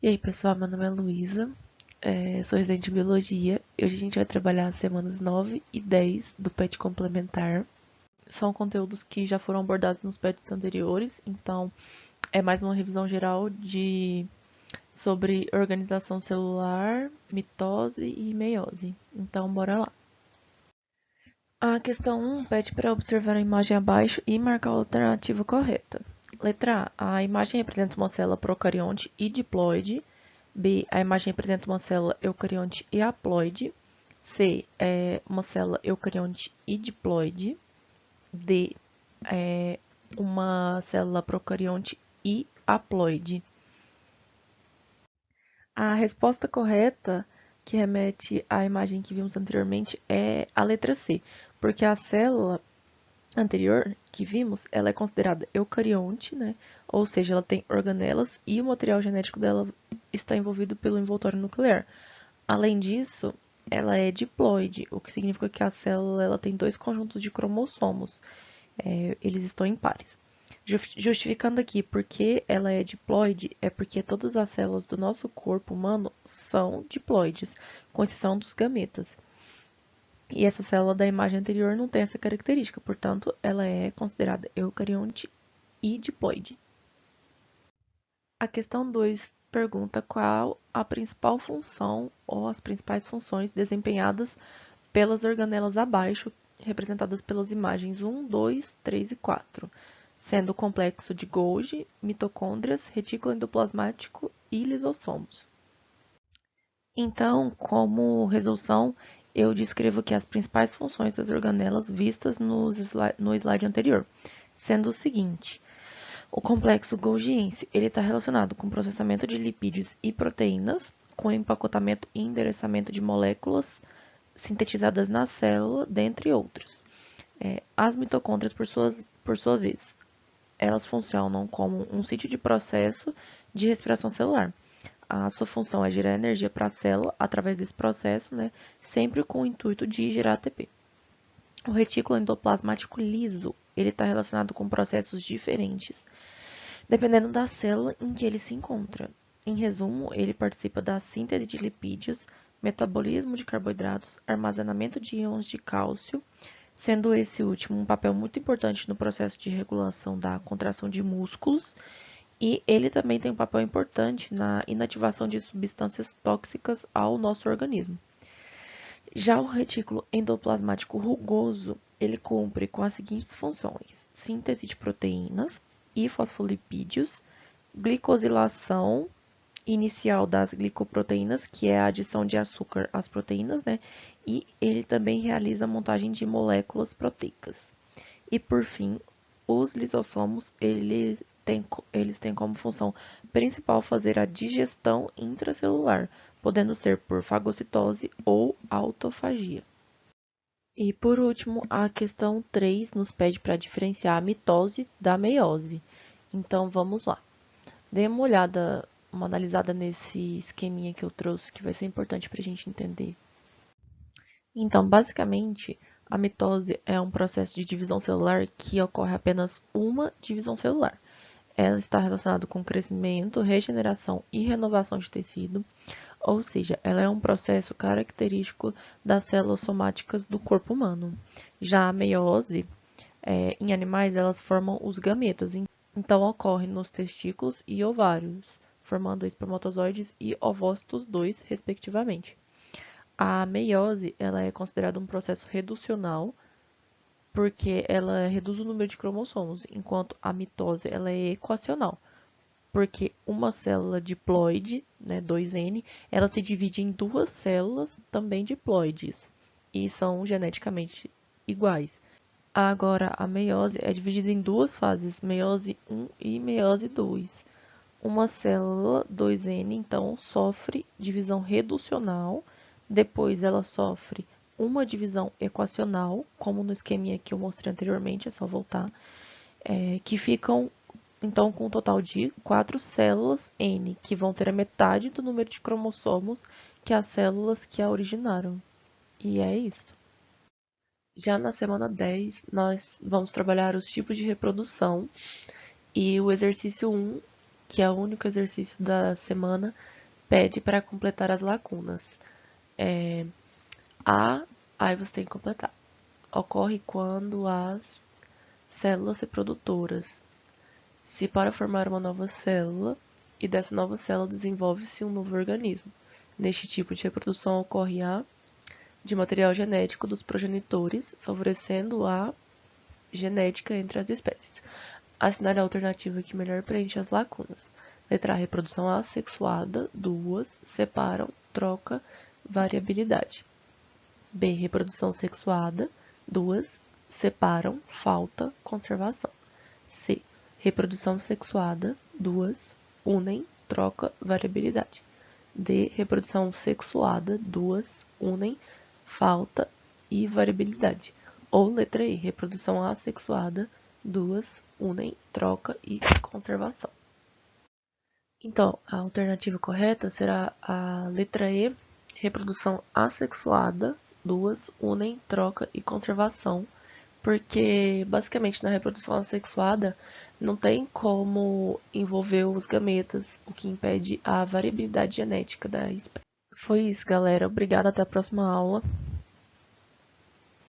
E aí, pessoal, meu nome é Luísa, sou residente de Biologia e hoje a gente vai trabalhar as semanas 9 e 10 do PET complementar. São conteúdos que já foram abordados nos PETs anteriores, então é mais uma revisão geral sobre organização celular, mitose e meiose. Então, bora lá. A questão 1 pede para observar a imagem abaixo e marcar a alternativa correta. Letra A. A imagem representa uma célula procarionte e diploide. B. A imagem representa uma célula eucarionte e haploide. C. Uma célula eucarionte e diploide. D. Uma célula procarionte e haploide. A resposta correta, que remete à imagem que vimos anteriormente, é a letra C, porque a célula anterior que vimos, ela é considerada eucarionte, né? Ou seja, ela tem organelas e o material genético dela está envolvido pelo envoltório nuclear. Além disso, ela é diploide, o que significa que a célula ela tem dois conjuntos de cromossomos, eles estão em pares. Justificando aqui porque ela é diploide, é porque todas as células do nosso corpo humano são diploides, com exceção dos gametas. E essa célula da imagem anterior não tem essa característica, portanto, ela é considerada eucarionte e diploide. A questão 2 pergunta qual a principal função ou as principais funções desempenhadas pelas organelas abaixo, representadas pelas imagens 1, 2, 3 e 4, sendo o complexo de Golgi, mitocôndrias, retículo endoplasmático e lisossomos. Então, como resolução, eu descrevo aqui as principais funções das organelas vistas no slide anterior, sendo o seguinte: o complexo Golgiense está relacionado com o processamento de lipídios e proteínas, com empacotamento e endereçamento de moléculas sintetizadas na célula, dentre outros. As mitocôndrias, por sua vez, elas funcionam como um sítio de processo de respiração celular. A sua função é gerar energia para a célula através desse processo, né, sempre com o intuito de gerar ATP. O retículo endoplasmático liso, ele está relacionado com processos diferentes, dependendo da célula em que ele se encontra. Em resumo, ele participa da síntese de lipídios, metabolismo de carboidratos, armazenamento de íons de cálcio, sendo esse último um papel muito importante no processo de regulação da contração de músculos, e ele também tem um papel importante na inativação de substâncias tóxicas ao nosso organismo. Já o retículo endoplasmático rugoso, ele cumpre com as seguintes funções: síntese de proteínas e fosfolipídios, glicosilação inicial das glicoproteínas, que é a adição de açúcar às proteínas, né? E ele também realiza a montagem de moléculas proteicas. E por fim, os lisossomos, eles têm como função principal fazer a digestão intracelular, podendo ser por fagocitose ou autofagia. E por último, a questão 3 nos pede para diferenciar a mitose da meiose. Então vamos lá. Dê uma analisada nesse esqueminha que eu trouxe, que vai ser importante para a gente entender. Então, basicamente, a mitose é um processo de divisão celular que ocorre apenas uma divisão celular. Ela está relacionada com crescimento, regeneração e renovação de tecido, ou seja, ela é um processo característico das células somáticas do corpo humano. Já a meiose, em animais, elas formam os gametas, então ocorre nos testículos e ovários, formando espermatozoides e ovócitos 2, respectivamente. A meiose, ela é considerada um processo reducional, porque ela reduz o número de cromossomos, enquanto a mitose, ela é equacional, porque uma célula diploide, né, 2N, ela se divide em duas células também diploides, e são geneticamente iguais. Agora, a meiose é dividida em duas fases, meiose 1 e meiose 2. Uma célula 2N, então, sofre divisão reducional, depois ela sofre uma divisão equacional, como no esqueminha que eu mostrei anteriormente, é só voltar, que ficam, então, com um total de 4 células N, que vão ter a metade do número de cromossomos que as células que a originaram. E é isso. Já na semana 10, nós vamos trabalhar os tipos de reprodução e o exercício 1 que é o único exercício da semana, pede para completar as lacunas. Aí você tem que completar. Ocorre quando as células reprodutoras se para formar uma nova célula e dessa nova célula desenvolve-se um novo organismo. Neste tipo de reprodução ocorre a de material genético dos progenitores, favorecendo a genética entre as espécies. Assinale a alternativa que melhor preenche as lacunas. Letra A, reprodução assexuada, duas, separam, troca, variabilidade. B, reprodução sexuada, duas, separam, falta, conservação. C, reprodução sexuada, duas, unem, troca, variabilidade. D, reprodução sexuada, duas, unem, falta e variabilidade. Ou letra E, reprodução assexuada, duas, unem, troca e conservação. Então, a alternativa correta será a letra E, reprodução assexuada, duas, unem, troca e conservação, porque basicamente na reprodução assexuada não tem como envolver os gametas, o que impede a variabilidade genética da espécie. Foi isso, galera. Obrigada, até a próxima aula.